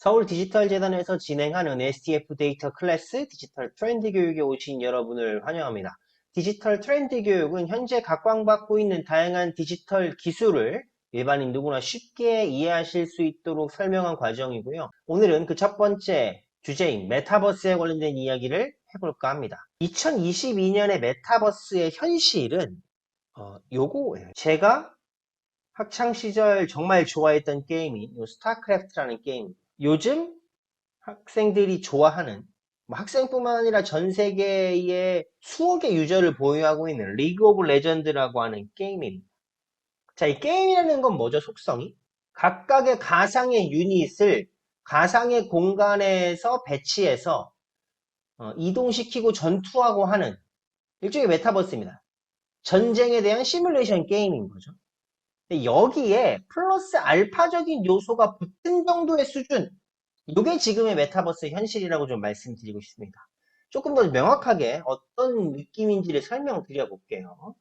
서울 디지털재단에서 진행하는 STF 데이터 클래스 디지털 트렌드 교육에 오신 여러분을 환영합니다. 디지털 트렌드 교육은 현재 각광받고 있는 다양한 디지털 기술을 일반인 누구나 쉽게 이해하실 수 있도록 설명한 과정이고요. 오늘은 그 첫 번째 주제인 메타버스에 관련된 이야기를 해볼까 합니다. 2022년의 메타버스의 현실은 요거예요. 제가 학창 시절 정말 좋아했던 게임인 스타크래프트라는 게임. 요즘 학생들이 좋아하는 학생뿐만 아니라 전 세계의 수억의 유저를 보유하고 있는 리그 오브 레전드라고 하는 게임입니다. 자, 이 게임이라는 건 뭐죠? 속성이? 각각의 가상의 유닛을 가상의 공간에서 배치해서 이동시키고 전투하고 하는 일종의 메타버스입니다. 전쟁에 대한 시뮬레이션 게임인 거죠. 여기에 플러스 알파적인 요소가 붙은 정도의 수준, 이게 지금의 메타버스 현실이라고 좀 말씀드리고 싶습니다. 조금 더 명확하게 어떤 느낌인지를 설명드려 볼게요.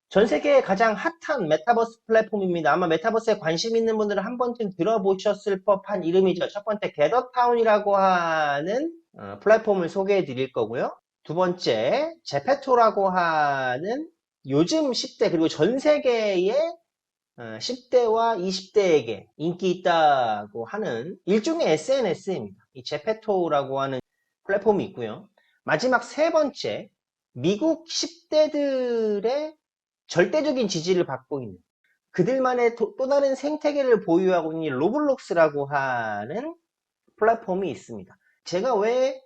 전 세계의 가장 핫한 메타버스 플랫폼입니다. 아마 메타버스에 관심 있는 분들은 한 번쯤 들어보셨을 법한 이름이죠. 첫 번째, 게더타운이라고 하는 플랫폼을 소개해 드릴 거고요. 두 번째, 제페토라고 하는 요즘 10대 그리고 전 세계의 10대와 20대에게 인기 있다고 하는 일종의 SNS입니다. 이 제페토라고 하는 플랫폼이 있고요. 마지막 세 번째, 미국 10대들의 절대적인 지지를 받고 있는 그들만의 또 다른 생태계를 보유하고 있는 로블록스라고 하는 플랫폼이 있습니다. 제가 왜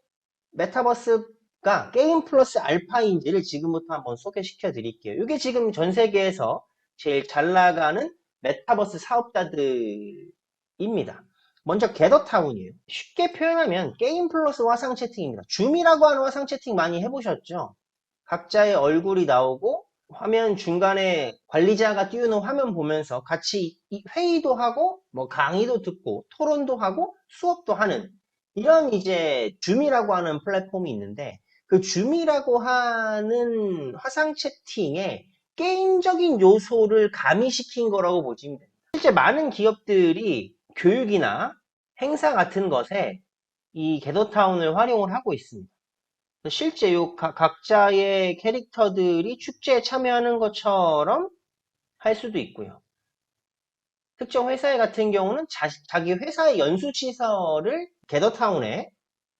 메타버스가 게임 플러스 알파인지를 지금부터 한번 소개시켜 드릴게요. 이게 지금 전 세계에서 제일 잘 나가는 메타버스 사업자들입니다. 먼저 게더타운이에요. 쉽게 표현하면 게임 플러스 화상 채팅입니다. 줌이라고 하는 화상 채팅 많이 해보셨죠? 각자의 얼굴이 나오고 화면 중간에 관리자가 띄우는 화면 보면서 같이 회의도 하고 뭐 강의도 듣고 토론도 하고 수업도 하는 이런 이제 줌이라고 하는 플랫폼이 있는데 그 줌이라고 하는 화상 채팅에 게임적인 요소를 가미시킨 거라고 보시면 됩니다. 실제 많은 기업들이 교육이나 행사 같은 것에 이 게더타운을 활용을 하고 있습니다. 실제 각자의 캐릭터들이 축제에 참여하는 것처럼 할 수도 있고요. 특정 회사 같은 경우는 자기 회사의 연수시설을 게더타운에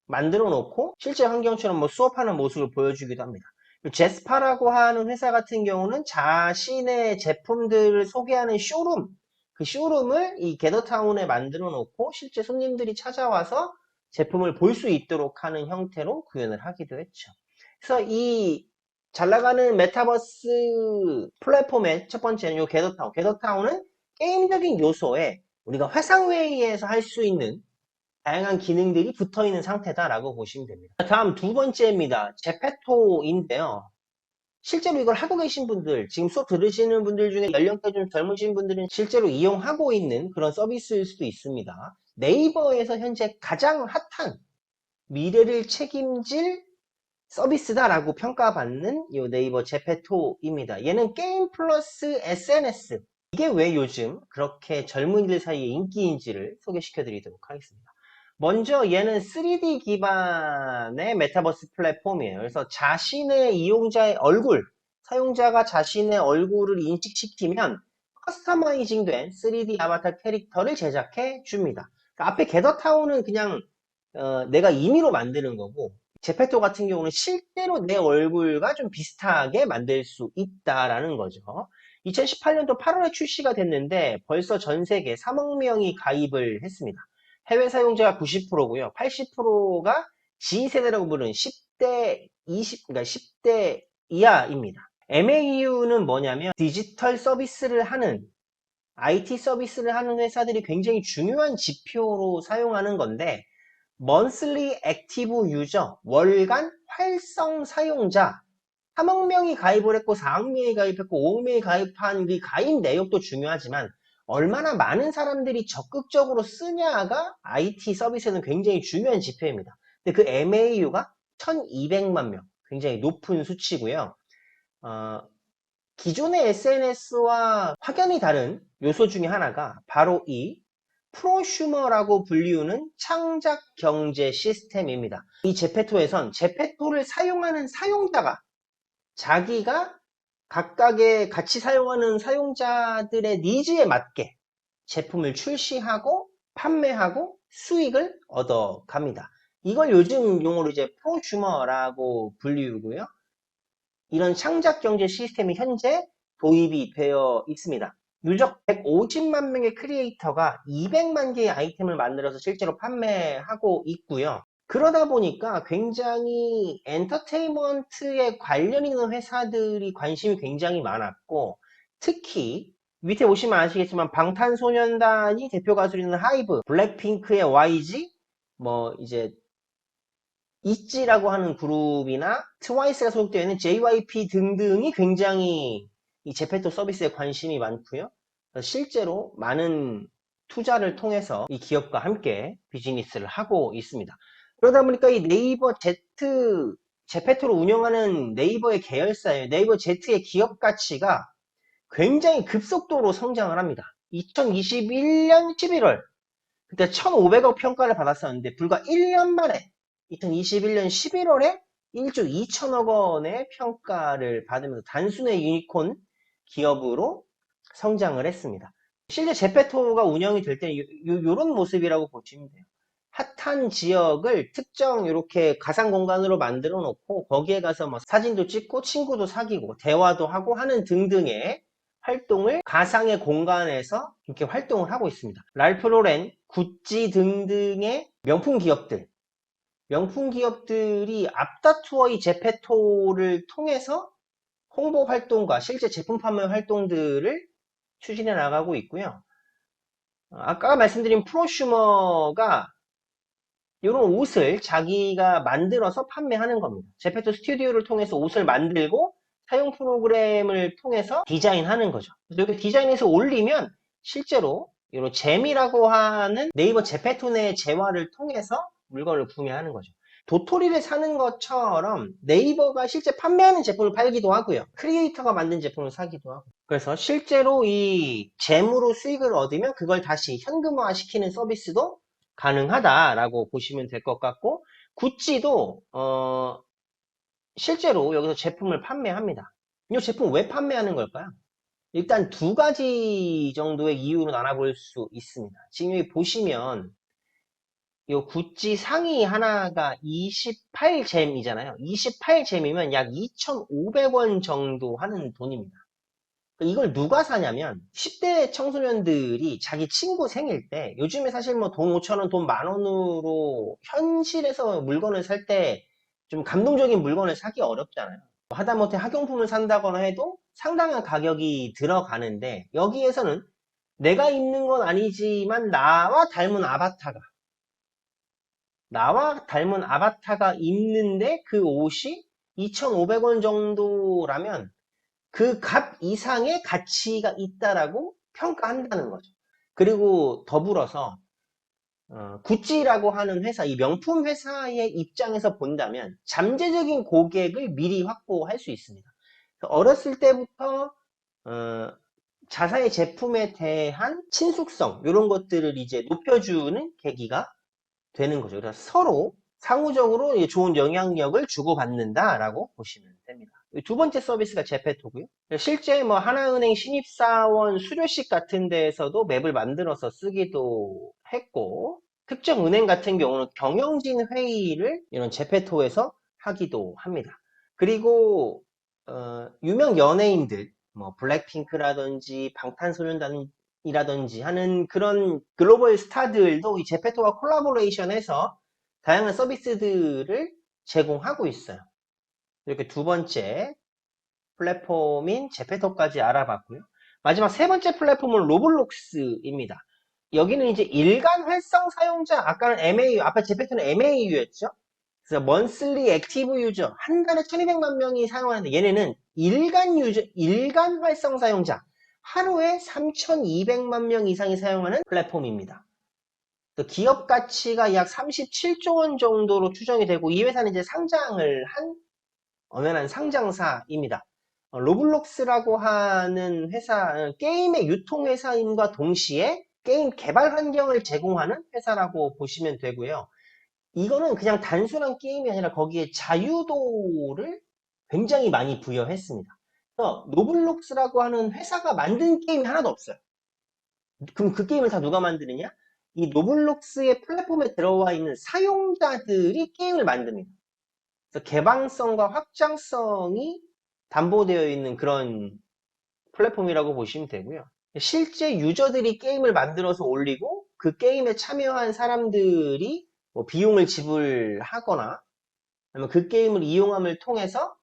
만들어 놓고 실제 환경처럼 뭐 수업하는 모습을 보여주기도 합니다. 제스파라고 하는 회사 같은 경우는 자신의 제품들을 소개하는 쇼룸, 그 쇼룸을 이 게더타운에 만들어 놓고 실제 손님들이 찾아와서 제품을 볼 수 있도록 하는 형태로 구현을 하기도 했죠. 그래서 이 잘 나가는 메타버스 플랫폼의 첫 번째는 이 게더타운. 게더타운은 게임적인 요소에 우리가 화상회의에서 할 수 있는 다양한 기능들이 붙어 있는 상태다라고 보시면 됩니다. 다음 두 번째입니다. 제페토인데요. 실제로 이걸 하고 계신 분들, 지금 수업 들으시는 분들 중에 연령대 좀 젊으신 분들은 실제로 이용하고 있는 그런 서비스일 수도 있습니다. 네이버에서 현재 가장 핫한 미래를 책임질 서비스다라고 평가받는 이 네이버 제페토입니다. 얘는 게임 플러스 SNS. 이게 왜 요즘 그렇게 젊은이들 사이에 인기인지를 소개시켜 드리도록 하겠습니다. 먼저 얘는 3D 기반의 메타버스 플랫폼이에요. 그래서 자신의 이용자의 얼굴, 사용자가 자신의 얼굴을 인식시키면 커스터마이징 된 3D 아바타 캐릭터를 제작해 줍니다. 그러니까 앞에 게더타운은 그냥 내가 임의로 만드는 거고 제페토 같은 경우는 실제로 내 얼굴과 좀 비슷하게 만들 수 있다라는 거죠. 2018년도 8월에 출시가 됐는데 벌써 전 세계 3억 명이 가입을 했습니다. 해외 사용자가 90%고요. 80%가 G세대라고 부르는 10대 20, 그러니까 10대 이하입니다. MAU는 뭐냐면 디지털 서비스를 하는 IT 서비스를 하는 회사들이 굉장히 중요한 지표로 사용하는 건데 monthly active user, 월간 활성 사용자 3억 명이 가입을 했고 4억 명이 가입했고 5억 명이 가입한 그 가입 내역도 중요하지만 얼마나 많은 사람들이 적극적으로 쓰냐가 IT 서비스에는 굉장히 중요한 지표입니다. 근데 그 MAU가 1200만 명, 굉장히 높은 수치고요. 기존의 SNS와 확연히 다른 요소 중에 하나가 바로 이 프로슈머라고 불리우는 창작 경제 시스템입니다. 이 제페토에선 제페토를 사용하는 사용자가 자기가 각각의 같이 사용하는 사용자들의 니즈에 맞게 제품을 출시하고 판매하고 수익을 얻어갑니다. 이걸 요즘 용어로 이제 프로슈머라고 불리우고요. 이런 창작 경제 시스템이 현재 도입이 되어 있습니다. 누적 150만 명의 크리에이터가 200만 개의 아이템을 만들어서 실제로 판매하고 있고요. 그러다 보니까 굉장히 엔터테인먼트에 관련 있는 회사들이 관심이 굉장히 많았고, 특히 밑에 보시면 아시겠지만 방탄소년단이 대표 가수로 있는 하이브, 블랙핑크의 YG, 뭐 이제 있지라고 하는 그룹이나 트와이스가 소속되어 있는 JYP 등등이 굉장히 이 제페토 서비스에 관심이 많고요. 실제로 많은 투자를 통해서 이 기업과 함께 비즈니스를 하고 있습니다. 그러다 보니까 이 네이버 제페토를 운영하는 네이버의 계열사예요. 네이버 Z의 기업 가치가 굉장히 급속도로 성장을 합니다. 2021년 11월 그때 1,500억 평가를 받았었는데 불과 1년 만에 2021년 11월에 1조 2천억 원의 평가를 받으면서 단순의 유니콘 기업으로 성장을 했습니다. 실제 제페토가 운영이 될 때는 이런 모습이라고 보시면 돼요. 핫한 지역을 특정 이렇게 가상 공간으로 만들어 놓고 거기에 가서 뭐 사진도 찍고 친구도 사귀고 대화도 하고 하는 등등의 활동을 가상의 공간에서 이렇게 활동을 하고 있습니다. 랄프 로렌, 구찌 등등의 명품 기업들이 앞다투어 이 제페토를 통해서 홍보 활동과 실제 제품 판매 활동들을 추진해 나가고 있고요. 아까 말씀드린 프로슈머가 이런 옷을 자기가 만들어서 판매하는 겁니다. 제페토 스튜디오를 통해서 옷을 만들고 사용 프로그램을 통해서 디자인하는 거죠. 그래서 이렇게 디자인해서 올리면 실제로 이런 잼이라고 하는 네이버 제페토 내 재화를 통해서 물건을 구매하는 거죠. 도토리를 사는 것처럼 네이버가 실제 판매하는 제품을 팔기도 하고요. 크리에이터가 만든 제품을 사기도 하고. 그래서 실제로 이 잼으로 수익을 얻으면 그걸 다시 현금화 시키는 서비스도 가능하다라고 보시면 될 것 같고, 구찌도 실제로 여기서 제품을 판매합니다. 이 제품 왜 판매하는 걸까요? 일단 두 가지 정도의 이유로 나눠볼 수 있습니다. 지금 여기 보시면 이 구찌 상의 하나가 28잼이잖아요. 28잼이면 약 2,500원 정도 하는 돈입니다. 이걸 누가 사냐면 10대 청소년들이 자기 친구 생일 때 요즘에 사실 뭐 돈 5천원, 돈 만원으로 현실에서 물건을 살 때 좀 감동적인 물건을 사기 어렵잖아요. 하다못해 학용품을 산다거나 해도 상당한 가격이 들어가는데 여기에서는 내가 입는 건 아니지만 나와 닮은 아바타가 입는데 그 옷이 2,500원 정도라면 그 값 이상의 가치가 있다라고 평가한다는 거죠. 그리고 더불어서 구찌라고 하는 회사, 이 명품 회사의 입장에서 본다면 잠재적인 고객을 미리 확보할 수 있습니다. 어렸을 때부터 자사의 제품에 대한 친숙성 이런 것들을 이제 높여주는 계기가 되는 거죠. 그래서 서로 상호적으로 좋은 영향력을 주고받는다라고 보시면 됩니다. 두 번째 서비스가 제페토고요. 실제 뭐 하나은행 신입사원 수료식 같은 데에서도 맵을 만들어서 쓰기도 했고, 특정 은행 같은 경우는 경영진 회의를 이런 제페토에서 하기도 합니다. 그리고 유명 연예인들, 뭐 블랙핑크라든지 방탄소년단이라든지 하는 그런 글로벌 스타들도 이 제페토와 콜라보레이션해서 다양한 서비스들을 제공하고 있어요. 이렇게 두 번째 플랫폼인 제페토까지 알아봤고요. 마지막 세 번째 플랫폼은 로블록스입니다. 여기는 이제 일간 활성 사용자, 아까는 MAU, 아까 제페토는 MAU였죠? 그래서 monthly active user, 한 달에 1200만 명이 사용하는데 얘네는 일간 활성 사용자, 하루에 3200만 명 이상이 사용하는 플랫폼입니다. 기업 가치가 약 37조 원 정도로 추정이 되고 이 회사는 이제 상장을 한 엄연한 상장사입니다. 로블록스라고 하는 회사, 게임의 유통회사임과 동시에 게임 개발 환경을 제공하는 회사라고 보시면 되고요. 이거는 그냥 단순한 게임이 아니라 거기에 자유도를 굉장히 많이 부여했습니다. 그래서 노블록스라고 하는 회사가 만든 게임이 하나도 없어요. 그럼 그 게임을 다 누가 만드느냐? 이 노블록스의 플랫폼에 들어와 있는 사용자들이 게임을 만듭니다. 그래서 개방성과 확장성이 담보되어 있는 그런 플랫폼이라고 보시면 되고요. 실제 유저들이 게임을 만들어서 올리고 그 게임에 참여한 사람들이 뭐 비용을 지불하거나 아니면 그 게임을 이용함을 통해서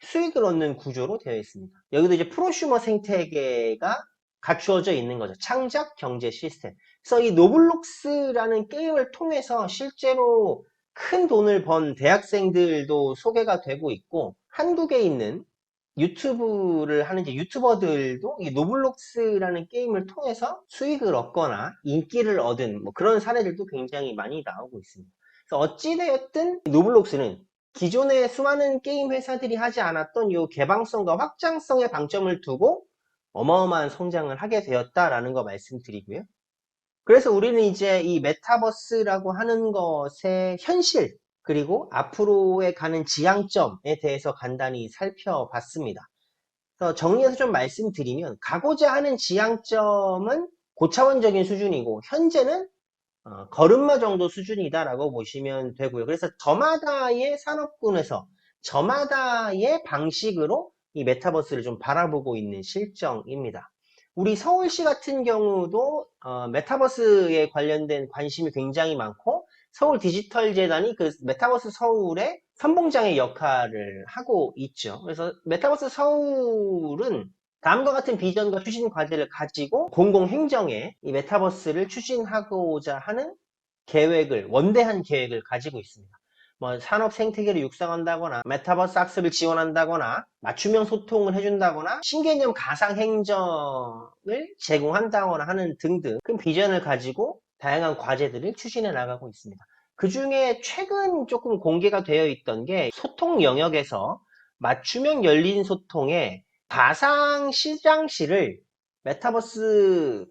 수익을 얻는 구조로 되어 있습니다. 여기도 이제 프로슈머 생태계가 갖추어져 있는 거죠. 창작 경제 시스템. 그래서 이 노블록스라는 게임을 통해서 실제로 큰 돈을 번 대학생들도 소개가 되고 있고, 한국에 있는 유튜브를 하는 이제 유튜버들도 이 노블록스라는 게임을 통해서 수익을 얻거나 인기를 얻은 뭐 그런 사례들도 굉장히 많이 나오고 있습니다. 그래서 어찌되었든 노블록스는 기존의 수많은 게임 회사들이 하지 않았던 이 개방성과 확장성에 방점을 두고 어마어마한 성장을 하게 되었다라는 거 말씀드리고요. 그래서 우리는 이제 이 메타버스라고 하는 것의 현실, 그리고 앞으로의 가는 지향점에 대해서 간단히 살펴봤습니다. 그래서 정리해서 좀 말씀드리면, 가고자 하는 지향점은 고차원적인 수준이고, 현재는 걸음마 정도 수준이다라고 보시면 되고요. 그래서 저마다의 산업군에서 저마다의 방식으로 이 메타버스를 좀 바라보고 있는 실정입니다. 우리 서울시 같은 경우도 메타버스에 관련된 관심이 굉장히 많고, 서울 디지털재단이 그 메타버스 서울의 선봉장의 역할을 하고 있죠. 그래서 메타버스 서울은 다음과 같은 비전과 추진 과제를 가지고 공공행정에 이 메타버스를 추진하고자 하는 계획을, 원대한 계획을 가지고 있습니다. 뭐 산업 생태계를 육성한다거나, 메타버스 학습을 지원한다거나, 맞춤형 소통을 해준다거나, 신개념 가상행정을 제공한다거나 하는 등등 큰 비전을 가지고 다양한 과제들을 추진해 나가고 있습니다. 그 중에 최근 조금 공개가 되어 있던 게, 소통 영역에서 맞춤형 열린 소통에 가상 시장실을 메타버스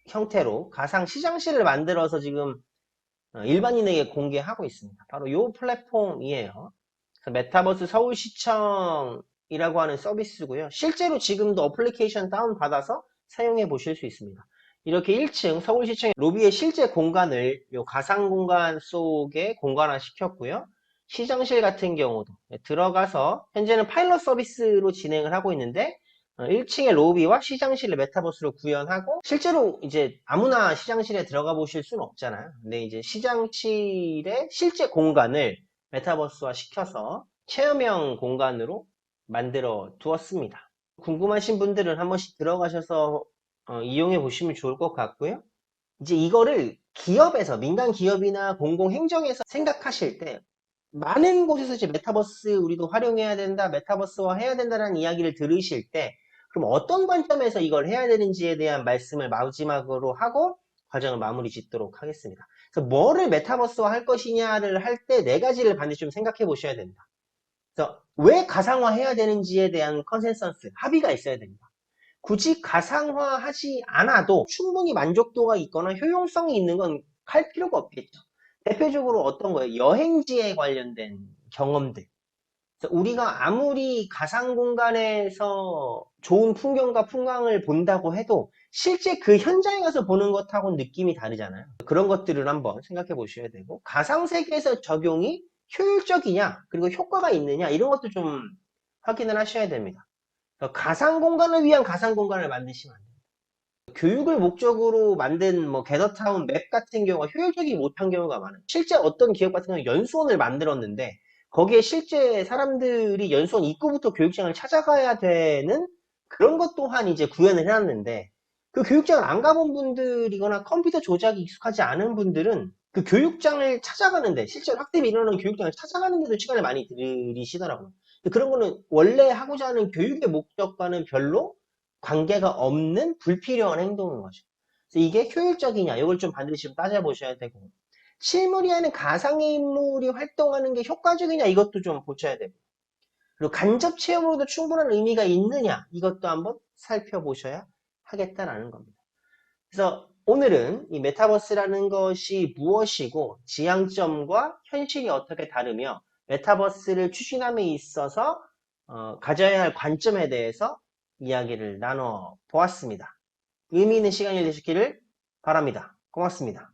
형태로 가상 시장실을 만들어서 지금 일반인에게 공개하고 있습니다. 바로 이 플랫폼이에요. 메타버스 서울시청이라고 하는 서비스고요. 실제로 지금도 어플리케이션 다운받아서 사용해 보실 수 있습니다. 이렇게 1층 서울시청 로비의 실제 공간을 이 가상 공간 속에 공간화 시켰고요. 시장실 같은 경우도 들어가서 현재는 파일럿 서비스로 진행을 하고 있는데 1층의 로비와 시장실을 메타버스로 구현하고, 실제로 이제 아무나 시장실에 들어가 보실 수는 없잖아요. 근데 이제 시장실의 실제 공간을 메타버스화 시켜서 체험형 공간으로 만들어 두었습니다. 궁금하신 분들은 한 번씩 들어가셔서 이용해 보시면 좋을 것 같고요. 이제 이거를 기업에서, 민간 기업이나 공공행정에서 생각하실 때 많은 곳에서 이제 메타버스 우리도 활용해야 된다, 메타버스화 해야 된다는 이야기를 들으실 때, 그럼 어떤 관점에서 이걸 해야 되는지에 대한 말씀을 마지막으로 하고 과정을 마무리 짓도록 하겠습니다. 그래서 뭐를 메타버스화 할 것이냐를 할 때 네 가지를 반드시 좀 생각해 보셔야 됩니다. 그래서 왜 가상화 해야 되는지에 대한 컨센서스, 합의가 있어야 됩니다. 굳이 가상화 하지 않아도 충분히 만족도가 있거나 효용성이 있는 건 할 필요가 없겠죠. 대표적으로 어떤 거예요? 여행지에 관련된 경험들. 우리가 아무리 가상 공간에서 좋은 풍경과 풍광을 본다고 해도 실제 그 현장에 가서 보는 것하고는 느낌이 다르잖아요. 그런 것들을 한번 생각해 보셔야 되고, 가상 세계에서 적용이 효율적이냐, 그리고 효과가 있느냐, 이런 것도 좀 확인을 하셔야 됩니다. 가상 공간을 위한 가상 공간을 만드시면 안 돼요. 교육을 목적으로 만든 뭐 게더타운 맵 같은 경우가 효율적이지 못한 경우가 많아요. 실제 어떤 기업 같은 경우는 연수원을 만들었는데 거기에 실제 사람들이 연수원 입구부터 교육장을 찾아가야 되는 그런 것 또한 이제 구현을 해놨는데, 그 교육장을 안 가본 분들이거나 컴퓨터 조작이 익숙하지 않은 분들은 그 교육장을 찾아가는데, 실제로 학대비 일어나는 교육장을 찾아가는데도 시간을 많이 들이시더라고요. 그런 거는 원래 하고자 하는 교육의 목적과는 별로 관계가 없는 불필요한 행동인 거죠. 그래서 이게 효율적이냐, 이걸 좀 반드시 좀 따져보셔야 되고, 실물이 아닌 가상의 인물이 활동하는 게 효과적이냐, 이것도 좀 보셔야 되고, 그리고 간접 체험으로도 충분한 의미가 있느냐, 이것도 한번 살펴보셔야 하겠다라는 겁니다. 그래서 오늘은 이 메타버스라는 것이 무엇이고 지향점과 현실이 어떻게 다르며 메타버스를 추진함에 있어서 가져야 할 관점에 대해서 이야기를 나눠 보았습니다. 의미 있는 시간이 되시기를 바랍니다. 고맙습니다.